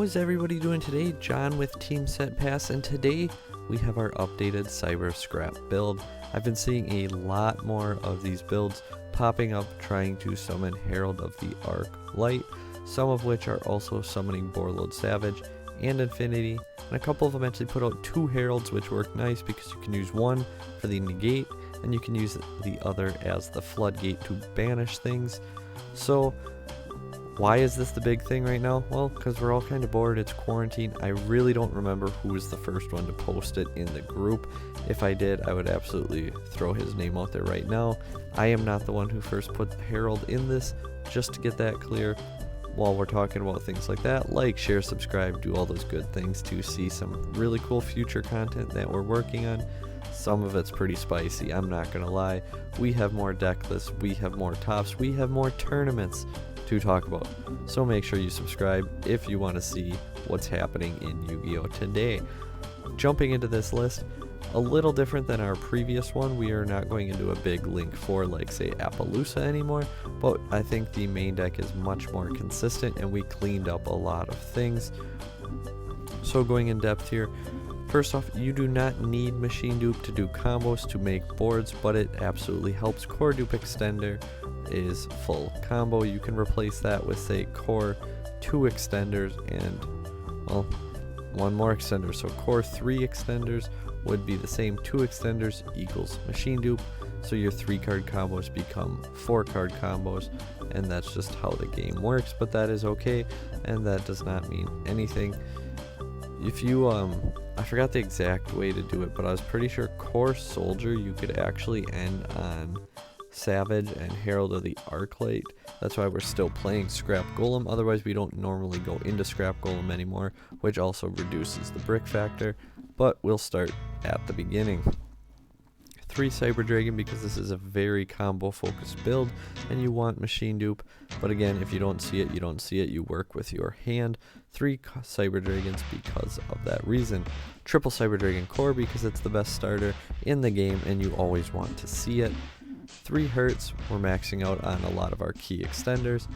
is everybody doing today? John with Team Set Pass, and today we have our updated Cyber Scrap build. I've been seeing a lot more of these builds popping up trying to summon Herald of the Arc Light, some of which are also summoning Borload Savage and Infinity, and a couple of them actually put out 2 Heralds, which work nice because you can use one for the negate and you can use the other as the floodgate to banish things. So why is this the big thing right now? Well, because we're all kind of bored, it's quarantine. I really don't remember who was the first one to post it in the group. If I did, I would absolutely throw his name out there right now. I am not the one who first put Herald in this, just to get that clear. While we're talking about things like that, like, share, subscribe, do all those good things to see some really cool future content that we're working on. Some of it's pretty spicy, I'm not gonna lie. We have more deck lists, we have more tops, we have more tournaments to talk about. So make sure you subscribe if you want to see what's happening in Yu-Gi-Oh! Today. Jumping into this list, a little different than our previous one. We are not going into a big link for, like, say, Appaloosa anymore, but I think the main deck is much more consistent and we cleaned up a lot of things. So going in depth here, first off, you do not need Machine Dupe to do combos to make boards, but it absolutely helps. Core Dupe Extender is full combo. You can replace that with, say, Core 2 extenders and, well, 1 more extender. So Core 3 extenders would be the same 2 extenders equals Machine Dupe. So your 3-card combos become 4-card combos, and that's just how the game works. But that is okay, and that does not mean anything. If you, I forgot the exact way to do it, but I was pretty sure Core Soldier you could actually end on Savage and Herald of the Arclight. That's why we're still playing Scrap Golem. Otherwise, we don't normally go into Scrap Golem anymore, which also reduces the brick factor. But we'll start at the beginning. 3 Cyber Dragon, because this is a very combo focused build and you want Machine Dupe, but again, if you don't see it, you don't see it, you work with your hand. 3 Cyber Dragons because of that reason. Triple Cyber Dragon Core because it's the best starter in the game and you always want to see it. 3 Hertz, we're maxing out on a lot of our key extenders.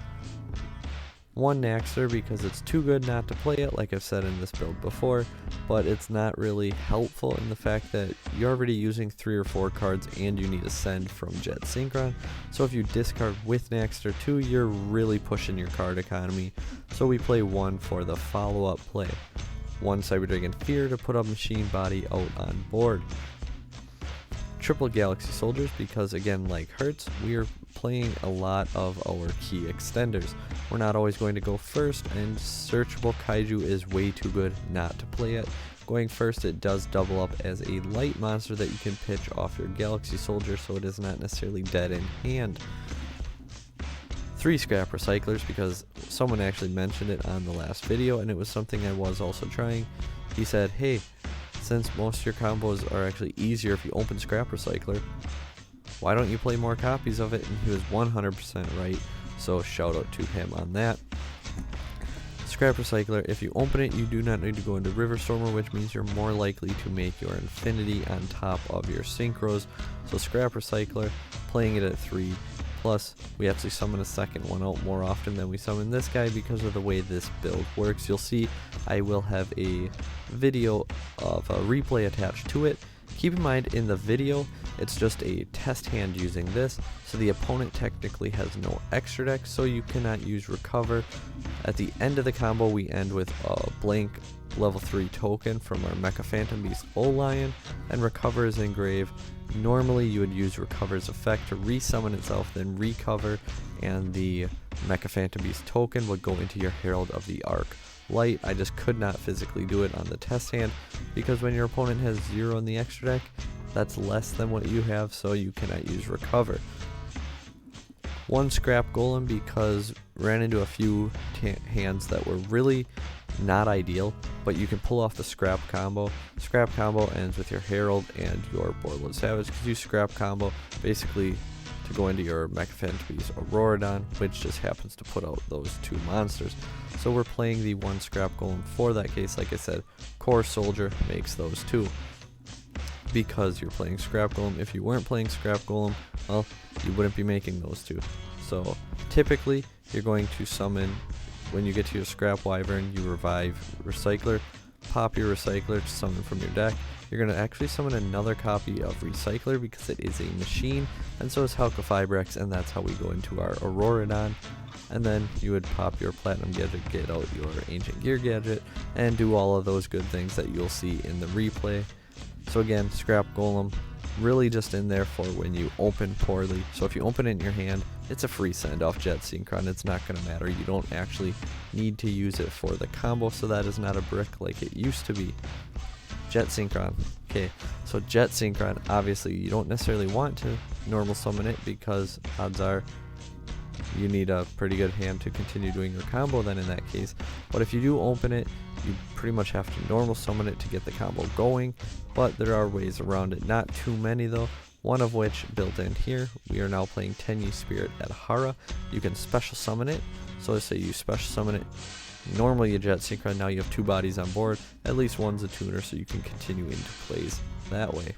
1 Naxter because it's too good not to play it, like I've said in this build before, but it's not really helpful in the fact that you're already using 3 or 4 cards and you need a send from Jet Synchron. So if you discard with Naxter 2, you're really pushing your card economy. So we play 1 for the follow-up play. 1 Cyber Dragon Fear to put a machine body out on board. Triple Galaxy Soldiers because, again, like Hertz, we are playing a lot of our key extenders. We're not always going to go first, and Searchable Kaiju is way too good not to play it. Going first, it does double up as a light monster that you can pitch off your Galaxy Soldier, so it is not necessarily dead in hand. 3 Scrap Recyclers because someone actually mentioned it on the last video, and it was something I was also trying. He said, hey, since most of your combos are actually easier if you open Scrap Recycler, why don't you play more copies of it? And he was 100% right, so shout out to him on that. Scrap Recycler, if you open it, you do not need to go into River Stormer, which means you're more likely to make your Infinity on top of your Synchros. So Scrap Recycler, playing it at 3, plus we actually summon a second one out more often than we summon this guy because of the way this build works. You'll see I will have a video of a replay attached to it. Keep in mind, in the video, it's just a test hand using this, so the opponent technically has no extra deck, so you cannot use Recover. At the end of the combo, we end with a blank level 3 token from our Mecha Phantom Beast O-Lion, and Recover is engraved. Normally, you would use Recover's effect to resummon itself, then recover, and the Mecha Phantom Beast token would go into your Herald of the Arc Light. I just could not physically do it on the test hand because when your opponent has 0 in the extra deck, that's less than what you have, so you cannot use Recover. 1 Scrap Golem because ran into a few hands that were really not ideal, but you can pull off the Scrap combo. Scrap combo ends with your Herald and your Borload Savage because you Scrap combo basically to go into your Mecha Phantom Beast Auroradon, which just happens to put out those 2 monsters. So we're playing the 1 Scrap Golem for that case. Like I said, Core Soldier makes those 2 because you're playing Scrap Golem. If you weren't playing Scrap Golem, well, you wouldn't be making those 2. So typically you're going to summon when you get to your scrap wyvern, you revive recycler, pop your recycler to summon from your deck. You're going to actually summon another copy of recycler because it is a machine, and so is Halka-Fibrex, and that's how we go into our Auroradon. And then you would pop your platinum gadget, get out your ancient gear gadget, and do all of those good things that you'll see in the replay. So again, scrap golem, really just in there for when you open poorly. So if you open it in your hand, it's a free send off Jet Synchron. It's not going to matter. You don't actually need to use it for the combo, so that is not a brick like it used to be. Jet Synchron. Okay, so Jet Synchron, obviously you don't necessarily want to normal summon it because odds are you need a pretty good hand to continue doing your combo then in that case. But if you do open it, you pretty much have to normal summon it to get the combo going, but there are ways around it. Not too many though, one of which built in here. We are now playing Tenyi Spirit at Hara. You can special summon it, so let's say you special summon it. Normally you Jet Synchron, now you have 2 bodies on board, at least one's a tuner, so you can continue into plays that way,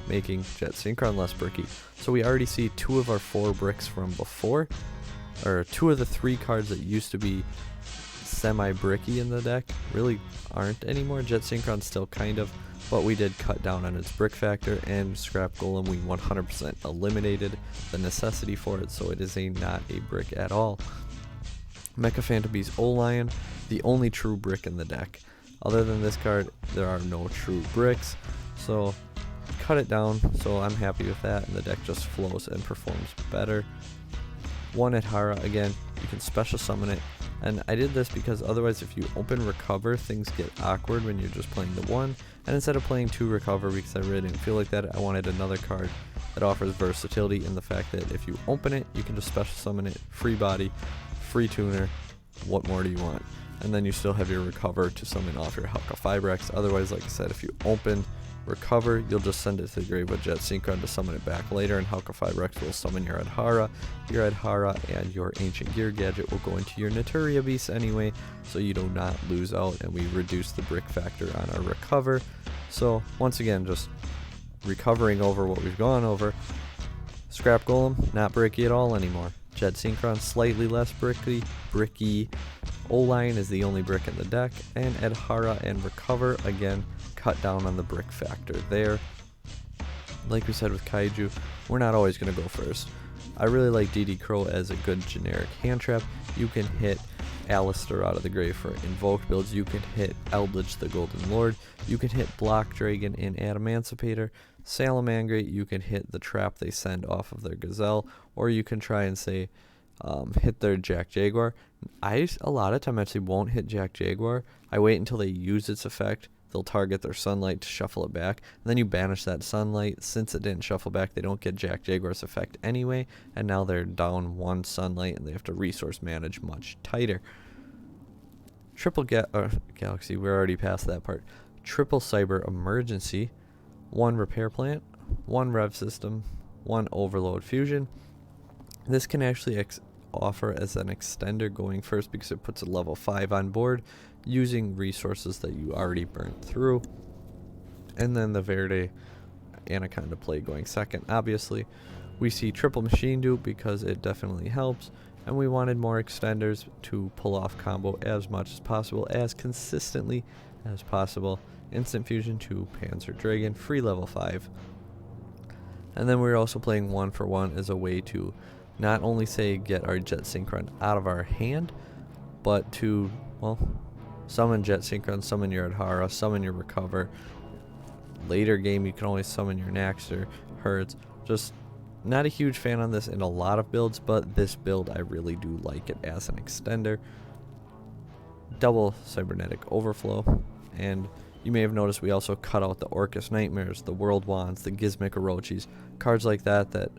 making Jet Synchron less bricky. So we already see 2 of our 4 bricks from before, or 2 of the 3 cards that used to be semi-bricky in the deck really aren't anymore. Jet Synchron still kind of, but we did cut down on its brick factor, and Scrap Golem we 100% eliminated the necessity for it, so it is not a brick at all. Mecha Phantom Beast O-Lion, the only true brick in the deck. Other than this card, there are no true bricks, so cut it down, so I'm happy with that, and the deck just flows and performs better. 1 at Hara, again, you can special summon it, and I did this because otherwise if you open Recover, things get awkward when you're just playing the 1, and instead of playing 2 Recover, because I really didn't feel like that, I wanted another card that offers versatility in the fact that if you open it, you can just special summon it, free body, free tuner, what more do you want? And then you still have your Recover to summon off your Halka-Fibrex. Otherwise, like I said, if you open Recover, you'll just send it to the grave with Jet Synchron to summon it back later, and Halka-Fibrex will summon your Adhara. Your Adhara and your Ancient Gear gadget will go into your Naturia Beast anyway, so you do not lose out, and we reduce the brick factor on our Recover. So once again, just recovering over what we've gone over. Scrap Golem, not bricky at all anymore. Jet Synchron, slightly less bricky. O-Lion is the only brick in the deck, and Adhara and Recover, again, cut down on the brick factor there. Like we said with Kaiju, we're not always going to go first. I really like DD Crow as a good generic hand trap. You can hit Alistair out of the grave for invoked builds, you can hit Eldritch the Golden Lord, you can hit Block Dragon in Adamancipator, Salamangreat, you can hit the trap they send off of their Gazelle, or you can try and say hit their Jack Jaguar. I a lot of time actually won't hit Jack Jaguar. I wait until they use its effect. They'll target their Sunlight to shuffle it back, and then you banish that Sunlight. Since it didn't shuffle back, they don't get Jack Jaguar's effect anyway, and now they're down 1 Sunlight and they have to resource manage much tighter. Triple Galaxy, we're already past that part. Triple Cyber Emergency, 1 Repair Plant, 1 Rev System, 1 Overload Fusion. This can actually offer as an extender going first because it puts a level 5 on board using resources that you already burnt through. And then the Verde Anaconda play going second. Obviously, we see Triple Machine Dupe because it definitely helps, and we wanted more extenders to pull off combo as much as possible, as consistently as possible. Instant Fusion to Panzer Dragon, free level 5. And then we're also playing 1 for 1 as a way to not only say get our Jet Synchron out of our hand, but to, well, summon Jet Synchron, summon your Adhara, summon your Recover. Later game you can always summon your Naxter, Hertz. Just not a huge fan on this in a lot of builds, but this build I really do like it as an extender. Double Cybernetic Overflow, and you may have noticed we also cut out the Orcus Nightmares, the World Wands, the Gizmic Orochis, cards like that that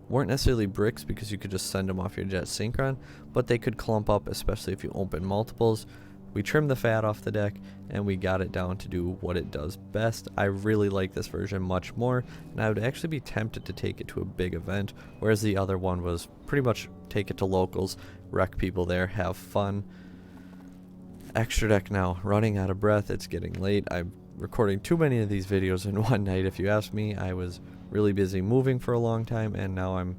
weren't necessarily bricks because you could just send them off your Jet Synchron, but they could clump up, especially if you open multiples. We trimmed the fat off the deck, and we got it down to do what it does best. I really like this version much more, and I would actually be tempted to take it to a big event, whereas the other one was pretty much take it to locals, wreck people there, have fun. Extra deck now, running out of breath, it's getting late. I'm recording too many of these videos in one night. If you ask me, I was really busy moving for a long time, and now I'm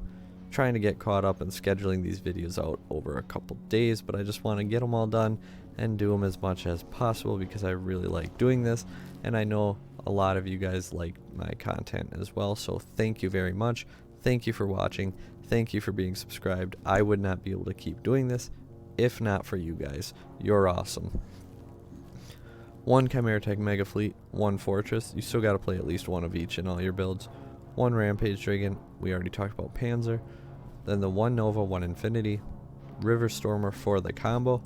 trying to get caught up and scheduling these videos out over a couple days, but I just want to get them all done and do them as much as possible because I really like doing this, and I know a lot of you guys like my content as well. So thank you very much. Thank you for watching. Thank you for being subscribed. I would not be able to keep doing this if not for you guys. You're awesome. 1 Chimera Tech Mega Fleet, 1 Fortress. You still got to play at least one of each in all your builds. 1 Rampage Dragon. We already talked about Panzer. Then the 1 Nova, 1 Infinity. River Stormer for the combo.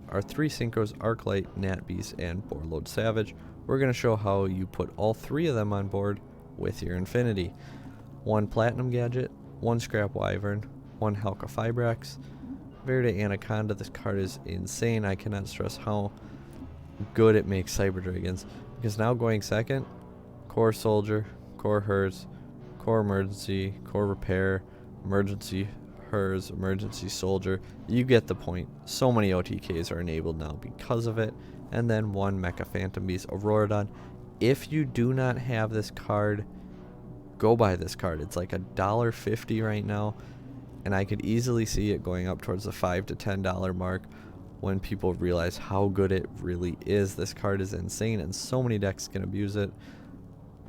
Our 3 Synchros, Arclight, Nat Beast, and Boardload Savage. We're going to show how you put all 3 of them on board with your Infinity. 1 Platinum Gadget, 1 Scrap Wyvern, 1 Halka Fibrax. Verde Anaconda. This card is insane. I cannot stress how good it makes Cyber Dragons, because now going second, Core Soldier, Core Hers, Core Emergency, Core Repair, Emergency Hers, Emergency Soldier. You get the point. So many OTKs are enabled now because of it. And then 1 Mecha Phantom Beast, Auroradon. If you do not have this card, go buy this card. It's like $1.50 right now, and I could easily see it going up towards the $5 to $10 mark when people realize how good it really is. This card is insane, and so many decks can abuse it.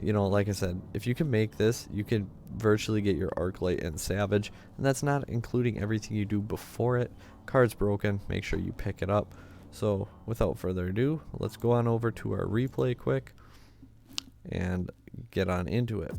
You know, like I said, if you can make this, you can virtually get your Arclight and Savage, and that's not including everything you do before it. Card's broken, make sure you pick it up. So without further ado, let's go on over to our replay quick and get on into it.